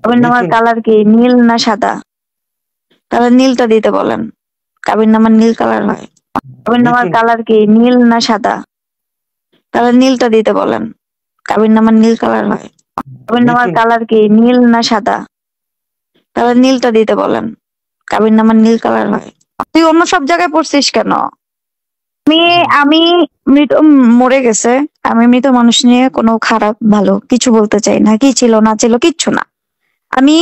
কাবিননামার নিখিল colour কি নীল না সাদা? তাহলে নীলটা দিতে বলেন। কাবিননামার নীল কালার হয়। কাবিননামার নিখিল কালার কি নীল না সাদা? তাহলে নীলটা দিতে বলেন। কাবিননামার নীল কালার হয়। কাবিননামার নিখিল কালার কি নীল না সাদা? তাহলে নীলটা দিতে বলেন। কাবিননামার নীল কালার হয়। তুই অন্য সব জায়গায় পড়ছিস কেন? আমি আমি মৃত মরে গেছে। আমি মৃত মানুষ নিয়ে কোনো খারাপ ভালো কিছু বলতে চাই না। কি ছিল না ছিল কিচ্ছু না। আমি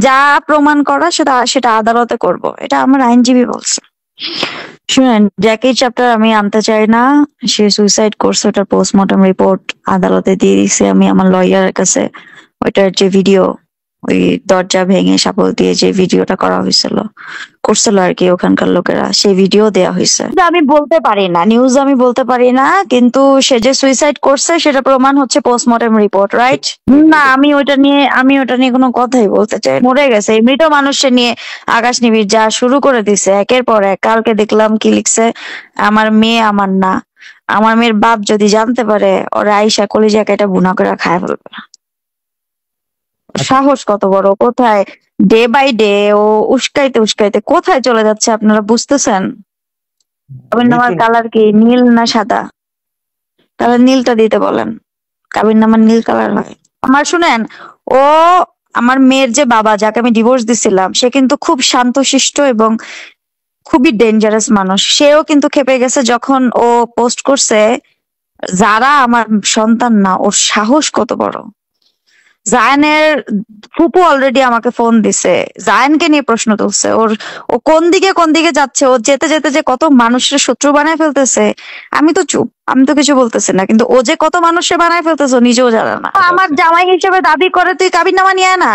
যা প্রমাণ করা সেটা সেটা আদালতে করব। এটা আমার আইনজীবী বলছে। শুনেন, জ্যাকির চ্যাপ্টার আমি আনতে চাই না। সে সুইসাইড করছে, ওটার পোস্টমর্টম রিপোর্ট আদালতে দিয়ে দিছি আমি আমার লয়ারের কাছে। ওইটার যে ভিডিও, ওই দরজা ভেঙে শাবল দিয়ে যে ভিডিওটা করা হয়েছিল, করছিল আর কি ওখানকার লোকেরা, সেই ভিডিও দেয়া হয়েছে। কিন্তু আমি বলতে পারি না, নিউজ আমি বলতে পারি না, কিন্তু সে যে সুইসাইড করছে সেটা প্রমাণ হচ্ছে পোস্টমর্টম রিপোর্ট, রাইট? না, আমি ওটা নিয়ে কোনো কথাই বলতে চাই। মরে গেছে এই মৃত মানুষকে নিয়ে আকাশ নিবিড় যা শুরু করে দিছে একের পর এক। কালকে দেখলাম কি লিখছে, আমার মেয়ে আমার না, আমার মেয়ের বাপ যদি জানতে পারে ওরা আইসা কলিজা কেটে ভুনা করে খায় ফেলবে। সাহস কত বড়! কোথায় ডে বাই ডে ও উস্কাইতে উস্কাইতে কোথায় চলে যাচ্ছে আপনারা বুঝতেছেন? কাবিননামার নিখিল কালার কি নীল না সাদা? তাহলে নীলটা দিতে বলেন। কাবিননামার নীল কালার হয়। আমার শুনেন, ও আমার মেয়ের যে বাবা, যাকে আমি ডিভোর্স দিছিলাম, সে কিন্তু খুব শান্তশিষ্ট এবং খুবই ডেঞ্জারাস মানুষ। সেও কিন্তু খেপে গেছে যখন ও পোস্ট করছে যারা আমার সন্তান না, ওর সাহস কত বড়! জায়ানের ফুপু অলরেডি আমাকে ফোন দিছে, জায়ানকে নিয়ে প্রশ্ন তুলছে। ও কোন দিকে যাচ্ছে, ও যেতে যেতে যে কত মানুষের শত্রু বানায় ফেলতেছে। আমি তো চুপ, আমি তো কিছু বলতেছি না, কিন্তু ও যে কত মানুষের বানায় ফেলতেছে ও নিজেও জানে না। আমার জামাই হিসেবে দাবি করে তুই কাবিননামা নিয়ে আয় না।